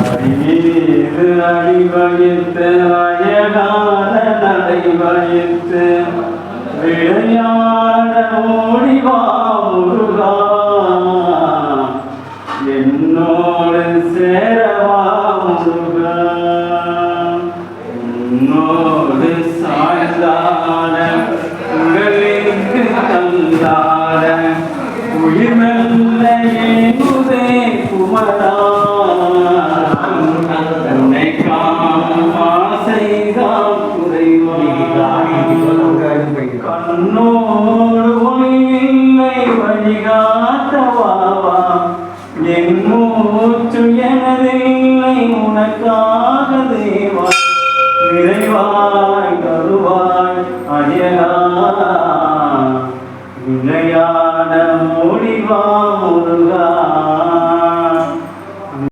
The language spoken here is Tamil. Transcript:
அடிமீது அடிவழித்து அழகான நடை வழித்து விளையாட ஓடிவா முருகா என்னோடு சேரவா முருகா உன்னோடு சாய்ந்தாட உடலுக்கு தந்தாட உயிர்மெல்ல ஏனுதே குமரா உன்னை காணும் ஆசைதான் கண்ணோடு ஒளியில்லை வழிகாட்டவாவா என் மூச்சு எனதில்லை உனக்கா